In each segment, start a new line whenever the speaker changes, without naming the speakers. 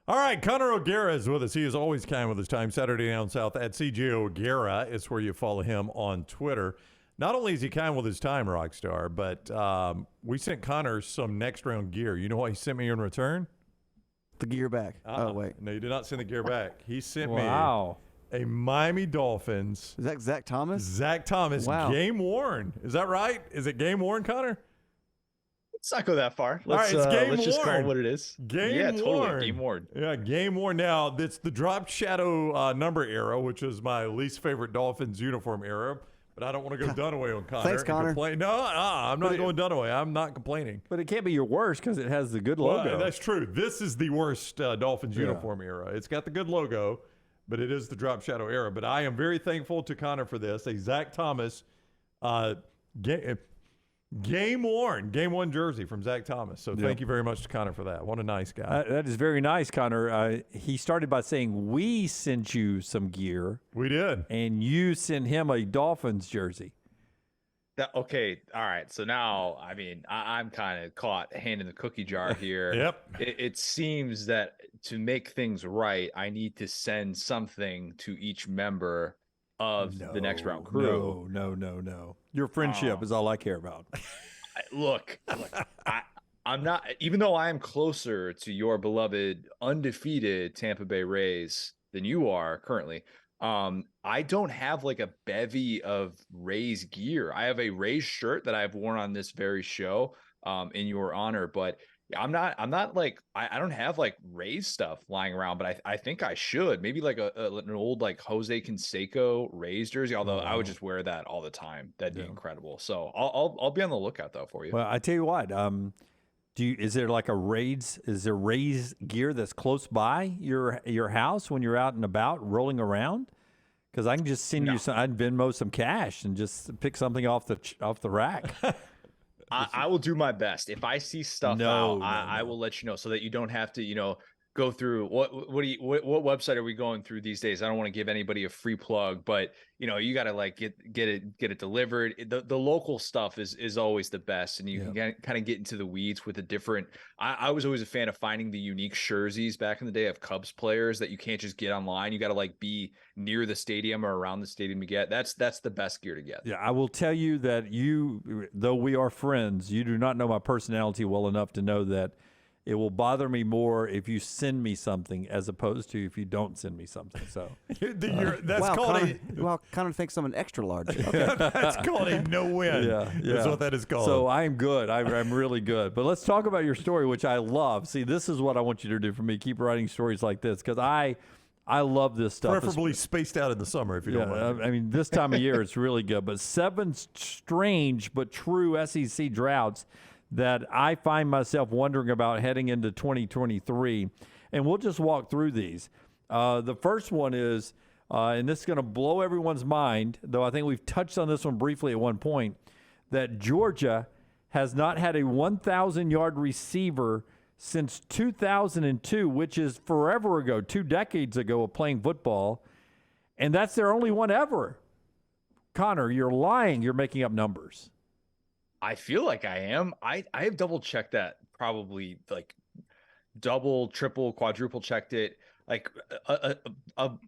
All right, Connor O'Gara is with us. He is always kind with his time. Saturday Down South at CJ O'Gara is where you follow him on Twitter. Not only is he kind with his time, Rockstar, but we sent Connor some next round gear. You know what he sent me in return?
The gear back. Oh, wait.
No, you did not send the gear back. He sent me a Miami Dolphins.
Is that Zach Thomas?
Zach Thomas, game worn. Is that right? Is it game worn, Connor?
Let's not go that far.
All right, it's game worn.
Let's just call it what it is.
Game
yeah,
worn.
Totally. Game worn.
Yeah, game worn. Now, it's the drop shadow number era, which is my least favorite Dolphins uniform era. But I don't want to go Dunaway on Connor.
Thanks, Connor.
No, I'm not going Dunaway. I'm not complaining.
But it can't be your worst because it has the good logo.
Well, that's true. This is the worst Dolphins uniform era. It's got the good logo, but it is the drop shadow era. But I am very thankful to Connor for this. A Zach Thomas game worn jersey from Zach Thomas. So thank you very much to Connor for that. What a nice guy.
That is very nice, Connor. He started by saying we sent you some gear.
We did.
And you sent him a Dolphins jersey.
Okay. All right. So now, I mean, I'm kind of caught hand in the cookie jar here.
Yep.
It seems that to make things right, I need to send something to each member of the next round crew.
No. Your friendship is all I care about.
Look, I'm not, even though I am closer to your beloved undefeated Tampa Bay Rays than you are currently, I don't have like a bevy of Rays gear. I have a Rays shirt that I've worn on this very show in your honor, but I'm not like, I don't have like Rays stuff lying around, but I think I should. Maybe like an old like Jose Canseco Rays jersey, although I would just wear that all the time. That'd be incredible. So I'll be on the lookout though for you.
Well, I tell you what, is there like is there Rays gear that's close by your house when you're out and about rolling around? Because I can just send you some. I'd Venmo some cash and just pick something off the rack.
I will do my best. If I see stuff I will let you know so that you don't have to, go through what website are we going through these days? I don't want to give anybody a free plug, but you got to like get it delivered. The local stuff is always the best, and you can kind of get into the weeds with the different. I was always a fan of finding the unique jerseys back in the day of Cubs players that you can't just get online. You got to like be near the stadium or around the stadium to get. That's the best gear to get.
Yeah, I will tell you that though we are friends, you do not know my personality well enough to know that it will bother me more if you send me something as opposed to if you don't send me something. So
that's called
Connor thinks I'm an extra large. Okay.
That's called a no-win. Yeah. That's what that is called.
So I'm good. I'm really good. But let's talk about your story, which I love. See, this is what I want you to do for me. Keep writing stories like this because I love this stuff.
Preferably spaced out in the summer if you don't mind.
I mean, this time of year it's really good. But 7 strange but true SEC droughts that I find myself wondering about heading into 2023. And we'll just walk through these. The first one is, and this is going to blow everyone's mind, though I think we've touched on this one briefly at one point, that Georgia has not had a 1,000-yard receiver since 2002, which is forever ago, 2 decades ago of playing football. And that's their only one ever. Connor, you're lying. You're making up numbers.
I feel like I am. I have double checked that, probably like double, triple, quadruple checked it like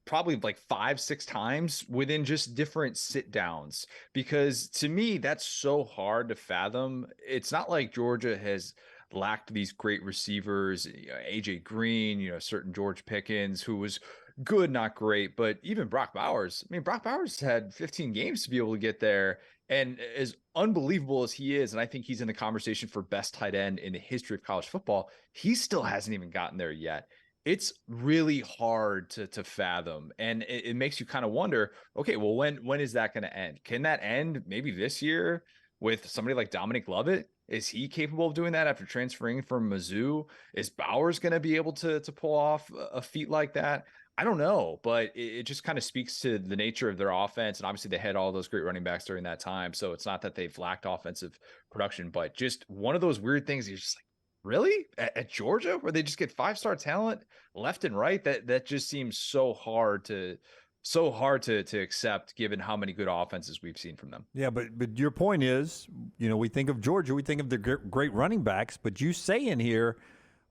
probably like 5-6 times within just different sit downs, because to me that's so hard to fathom. It's not like Georgia has lacked these great receivers, AJ Green, certain George Pickens, who was good, not great, but even Brock Bowers. I mean, Brock Bowers had 15 games to be able to get there. And as unbelievable as he is, and I think he's in the conversation for best tight end in the history of college football, he still hasn't even gotten there yet. It's really hard to fathom. And it makes you kind of wonder, okay, well, when is that going to end? Can that end maybe this year with somebody like Dominic Lovett? Is he capable of doing that after transferring from Mizzou? Is Bowers going to be able to pull off a feat like that? I don't know, but it just kind of speaks to the nature of their offense. And obviously they had all those great running backs during that time. So it's not that they've lacked offensive production, but just one of those weird things. You're just like, really? At Georgia, where they just get 5-star talent left and right? That just seems so hard to accept given how many good offenses we've seen from them.
Yeah, but your point is, we think of Georgia, we think of the great running backs, but you say in here,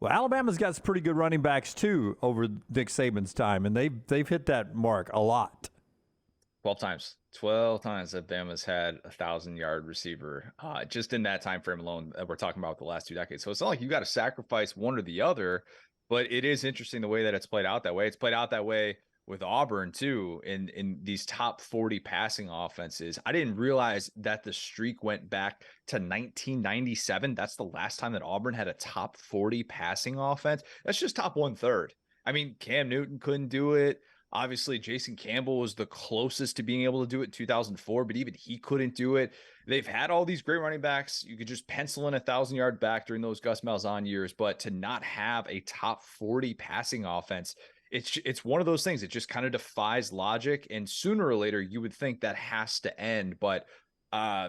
Well, Alabama's got some pretty good running backs too over Nick Saban's time, and they've hit that mark a lot.
12 times that Bama's had 1,000-yard receiver just in that time frame alone that we're talking about the last 2 decades. So it's not like you got to sacrifice one or the other, but it is interesting the way that it's played out that way. It's played out that way with Auburn too in these top 40 passing offenses. I didn't realize that the streak went back to 1997. That's the last time that Auburn had a top 40 passing offense. That's just top 1/3. I mean, Cam Newton couldn't do it. Obviously, Jason Campbell was the closest to being able to do it in 2004, but even he couldn't do it. They've had all these great running backs. You could just pencil in a 1,000-yard back during those Gus Malzahn years, but to not have a top 40 passing offense, it's one of those things. It just kind of defies logic, and sooner or later, you would think that has to end. But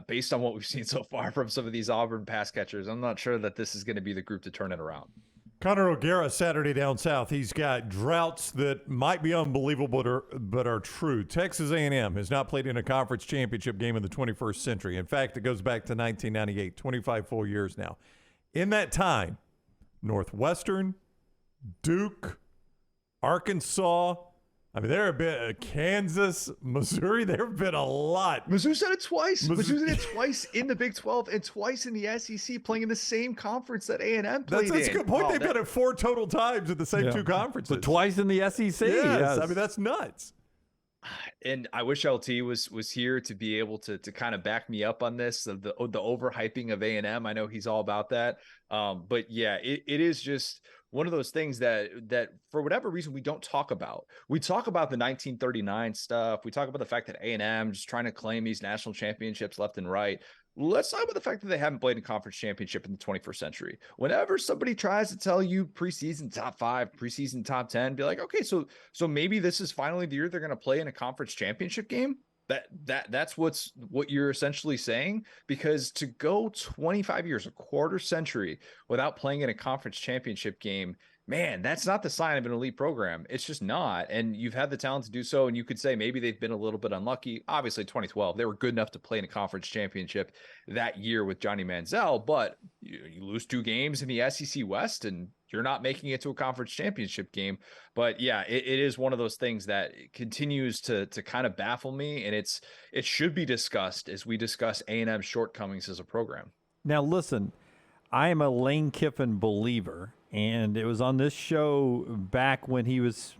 based on what we've seen so far from some of these Auburn pass catchers, I'm not sure that this is going to be the group to turn it around.
Connor O'Gara, Saturday Down South. He's got droughts that might be unbelievable but are true. Texas A&M has not played in a conference championship game in the 21st century. In fact, it goes back to 1998, 25 full years now. In that time, Northwestern, Duke, Arkansas, I mean, there have been Kansas, Missouri. There have been a lot.
Mizzou's done it twice. Mizzou's done it twice in the Big 12 and twice in the SEC, playing in the same conference that A&M played
That's a good point.
Oh,
They've done it 4 total times in the same 2 conferences.
But twice in the SEC.
Yes. I mean, that's nuts.
And I wish LT was here to be able to kind of back me up on this, the overhyping of A&M. I know he's all about that. But yeah, it is just one of those things that for whatever reason we don't talk about. We talk about the 1939 stuff. We talk about the fact that A&M just trying to claim these national championships left and right. Let's talk about the fact that they haven't played a conference championship in the 21st century. Whenever somebody tries to tell you preseason top 5, preseason top 10, be like, okay, so maybe this is finally the year they're going to play in a conference championship game. That's what you're essentially saying, because to go 25 years, a quarter century without playing in a conference championship game, man, that's not the sign of an elite program. It's just not. And you've had the talent to do so. And you could say maybe they've been a little bit unlucky. Obviously 2012, they were good enough to play in a conference championship that year with Johnny Manziel, but you lose 2 games in the SEC West and you're not making it to a conference championship game. But yeah, it is one of those things that continues to kind of baffle me. And it should be discussed as we discuss A&M's shortcomings as a program.
Now, listen, I am a Lane Kiffin believer. And it was on this show back when he was,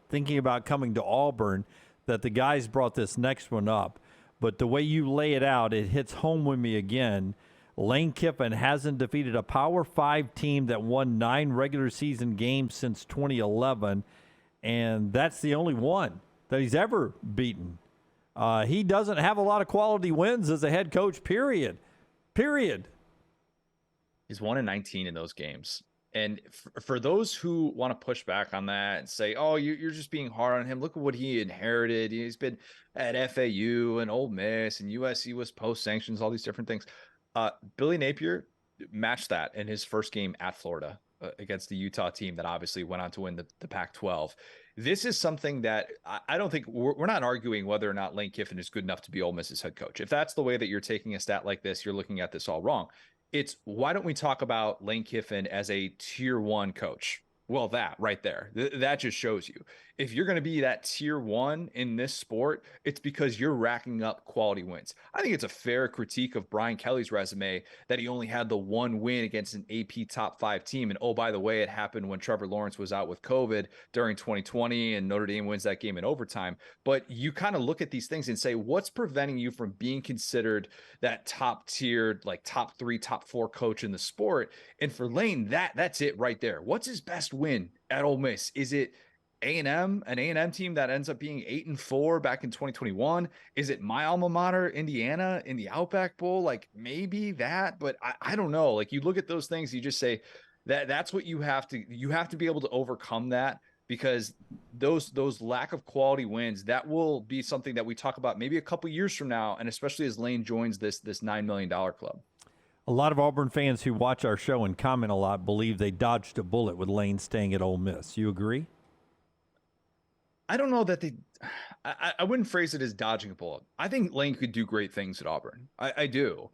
thinking about coming to Auburn that the guys brought this next one up. But the way you lay it out, it hits home with me again. Lane Kiffin hasn't defeated a Power 5 team that won 9 regular season games since 2011, and that's the only one that he's ever beaten. He doesn't have a lot of quality wins as a head coach, period.
He's 1-19 in those games. And for those who want to push back on that and say, oh, you're just being hard on him. Look at what he inherited. He's been at FAU and Ole Miss and USC was post-sanctions, all these different things. Billy Napier matched that in his first game at Florida against the Utah team that obviously went on to win the Pac-12. This is something that I don't think we're not arguing whether or not Lane Kiffin is good enough to be Ole Miss's head coach. If that's the way that you're taking a stat like this, you're looking at this all wrong. It's why don't we talk about Lane Kiffin as a tier 1 coach? Well, that right there, that just shows you. If you're going to be that tier 1 in this sport, it's because you're racking up quality wins. I think it's a fair critique of Brian Kelly's resume that he only had the 1 win against an AP top 5 team. And oh, by the way, it happened when Trevor Lawrence was out with COVID during 2020 and Notre Dame wins that game in overtime. But you kind of look at these things and say, what's preventing you from being considered that top tier, like top 3, top 4 coach in the sport? And for Lane, that's it right there. What's his best win at Ole Miss? Is it an A&M team that ends up being 8-4 back in 2021? Is it my alma mater, Indiana, in the Outback Bowl? Like maybe that, but I don't know. Like you look at those things, you just say that's what you have to be able to overcome that, because those lack of quality wins, that will be something that we talk about maybe a couple years from now, and especially as Lane joins this $9 million club.
A lot of Auburn fans who watch our show and comment a lot believe they dodged a bullet with Lane staying at Ole Miss. You agree?
I don't know that I wouldn't phrase it as dodging a bullet. I think Lane could do great things at Auburn. I do.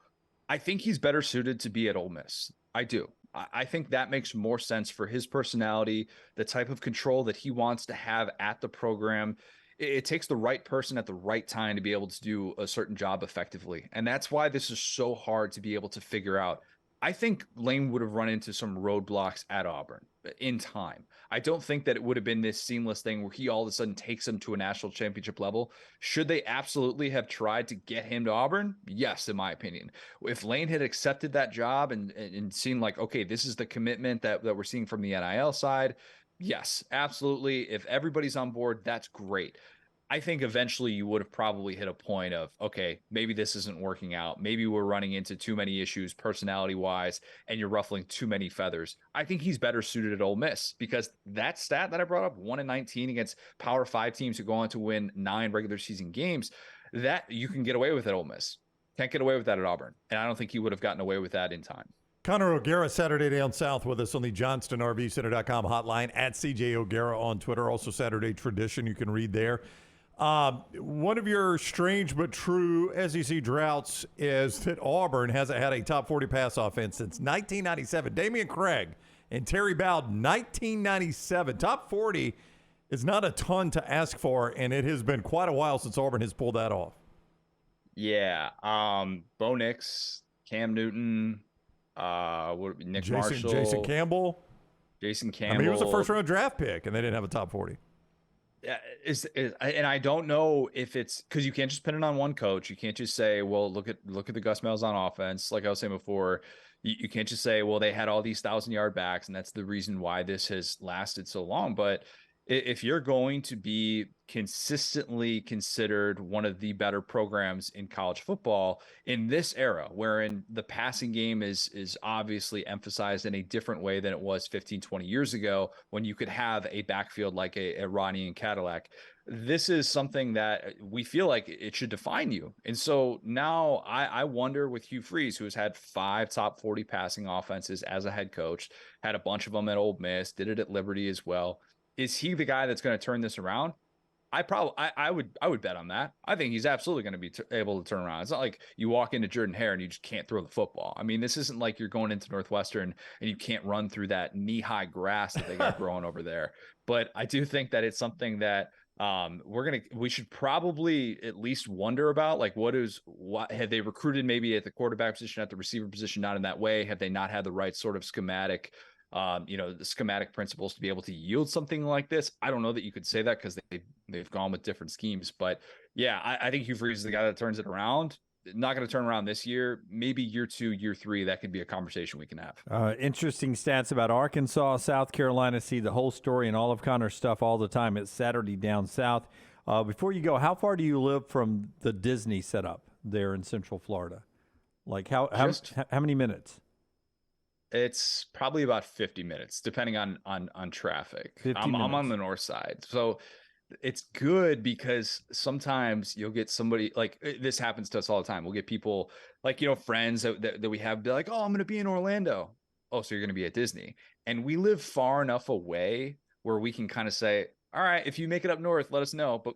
I think he's better suited to be at Ole Miss. I do. I think that makes more sense for his personality, the type of control that he wants to have at the program. It takes the right person at the right time to be able to do a certain job effectively. And that's why this is so hard to be able to figure out. I think Lane would have run into some roadblocks at Auburn in time. I don't think that it would have been this seamless thing where he all of a sudden takes him to a national championship level. Should they absolutely have tried to get him to Auburn? Yes, in my opinion. If Lane had accepted that job and seen like, okay, this is the commitment that we're seeing from the NIL side, yes, absolutely. If everybody's on board, that's great. I think eventually you would have probably hit a point of, okay, maybe this isn't working out. Maybe we're running into too many issues personality wise, and you're ruffling too many feathers. I think he's better suited at Ole Miss because that stat that I brought up, 1-19 against Power 5 teams who go on to win 9 regular season games, that you can get away with at Ole Miss. Can't get away with that at Auburn. And I don't think he would have gotten away with that in time.
Connor O'Gara, Saturday Down South with us on the JohnstonRVCenter.com hotline, at CJ O'Gara on Twitter. Also Saturday Tradition, you can read there. One of your strange but true SEC droughts is that Auburn hasn't had a top 40 pass offense since 1997. Damian Craig and Terry Bowd, 1997. Top 40 is not a ton to ask for, and it has been quite a while since Auburn has pulled that off.
Yeah. Bo Nix, Cam Newton, Nick Marshall.
Jason Campbell.
Jason Campbell.
I mean, he was a first-round draft pick, and they didn't have a top 40.
Yeah, and I don't know if it's because you can't just pin it on one coach. You can't just say, well, look at the Gus Malzahn offense. Like I was saying before, you can't just say, well, they had all these 1,000-yard backs, and that's the reason why this has lasted so long. But if you're going to be consistently considered one of the better programs in college football in this era, wherein the passing game is obviously emphasized in a different way than it was 15, 20 years ago, when you could have a backfield like a Ronnie and Cadillac, this is something that we feel like it should define you. And so now I wonder with Hugh Freeze, who has had 5 top 40 passing offenses as a head coach, had a bunch of them at Ole Miss, did it at Liberty as well. Is he the guy that's going to turn this around? I would bet on that. I think he's absolutely going to be able to turn around. It's not like you walk into Jordan Hare and you just can't throw the football. I mean, this isn't like you're going into Northwestern and you can't run through that knee-high grass that they got growing over there. But I do think that it's something that we should probably at least wonder about, like what have they recruited maybe at the quarterback position, at the receiver position, not in that way? Have they not had the right sort of schematic the schematic principles to be able to yield something like this? I don't know that you could say that because they've gone with different schemes, but yeah, I think Hugh Freeze is the guy that turns it around. Not going to turn around this year, maybe year 2, year 3, that could be a conversation we can have.
Interesting stats about Arkansas, South Carolina. See the whole story and all of Connor's stuff all the time. It's Saturday Down South. Before you go, how far do you live from the Disney setup there in Central Florida? Like how many minutes?
It's probably about 50 minutes, depending on traffic. I'm on the north side, so it's good because sometimes you'll get somebody like this happens to us all the time. We'll get people like, friends that we have be like, oh, I'm going to be in Orlando. Oh, so you're going to be at Disney. And we live far enough away where we can kind of say, all right, if you make it up north, let us know. But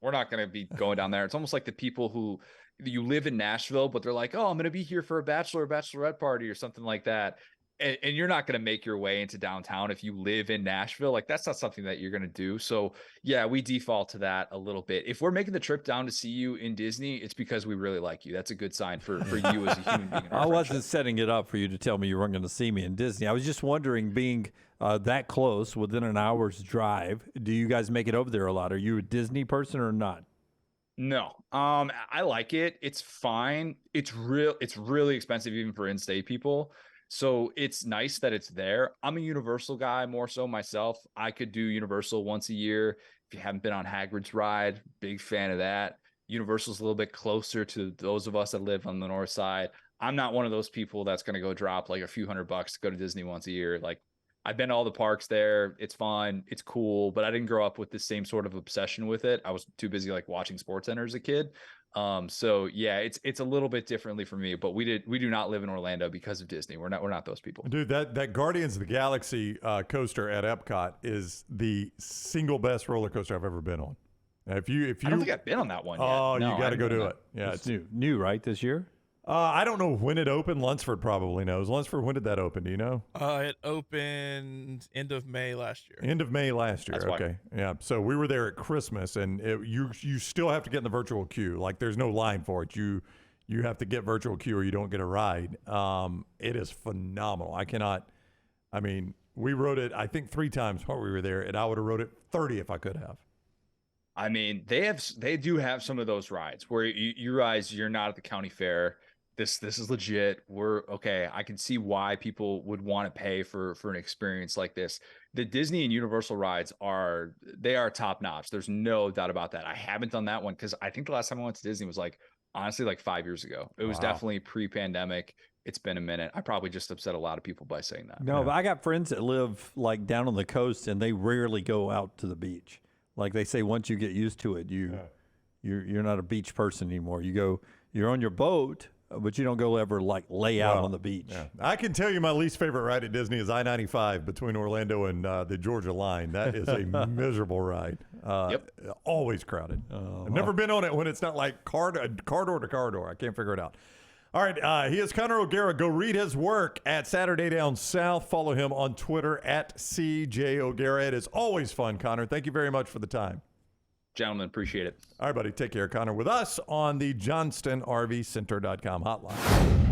we're not going to be going down there. It's almost like the people who you live in Nashville, but they're like, oh, I'm going to be here for a bachelor or bachelorette party or something like that. And you're not going to make your way into downtown if you live in Nashville. Like, that's not something that you're going to do. So yeah, we default to that a little bit. If we're making the trip down to see you in Disney, it's because we really like you. That's a good sign for you as a human being.
I wasn't setting it up for you to tell me you weren't going to see me in Disney. I was just wondering, being that close, within an hour's drive, do you guys make it over there a lot? Are you a Disney person or not?
No. I like it. It's fine. It's really expensive even for in-state people. So it's nice that it's there. I'm a Universal guy more so myself. I could do Universal once a year. If you haven't been on Hagrid's ride, big fan of that. Universal's a little bit closer to those of us that live on the north side. I'm not one of those people that's going to go drop like a few $100 to go to Disney once a year. Like, I've been to all the parks there. It's fun. It's cool, but I didn't grow up with the same sort of obsession with it. I was too busy like watching SportsCenter as a kid. So yeah, it's a little bit differently for me, but we do not live in Orlando because of Disney. We're not those people.
Dude, that Guardians of the Galaxy coaster at Epcot is the single best roller coaster I've ever been on. If you
I don't think I've been on that one yet.
Oh,
no,
you got to go do it. Yeah,
it's new, right, this year?
I don't know when it opened. Lunsford probably knows. Lunsford, when did that open? Do you know?
It opened end of May last year.
End of May last year.
That's why.
Okay. Yeah. So we were there at Christmas, and you still have to get in the virtual queue. Like there's no line for it. You have to get virtual queue or you don't get a ride. It is phenomenal. I mean, we rode it, I think 3 times while we were there, and I would have rode it 30 if I could have.
I mean, they do have some of those rides where you realize you're not at the county fair. This is legit. We're okay. I can see why people would want to pay for an experience like this. The Disney and Universal rides are top notch. There's no doubt about that. I haven't done that one because I think the last time I went to Disney was honestly 5 years ago. It was definitely pre-pandemic. It's been a minute. I probably just upset a lot of people by saying that.
No, but I got friends that live like down on the coast, and they rarely go out to the beach. Like they say, once you get used to it, you're not a beach person anymore. You're on your boat, but you don't go ever like lay out on the beach.
Yeah. I can tell you my least favorite ride at Disney is I-95 between Orlando and the Georgia line. That is a miserable ride. Always crowded. I've never been on it when it's not like car door to car door. I can't figure it out. All right, he is Connor O'Gara. Go read his work at Saturday Down South. Follow him on Twitter at CJ O'Gara. It is always fun, Connor. Thank you very much for the time.
Gentlemen, appreciate it.
All right, buddy. Take care. Connor with us on the JohnstonRVCenter.com hotline.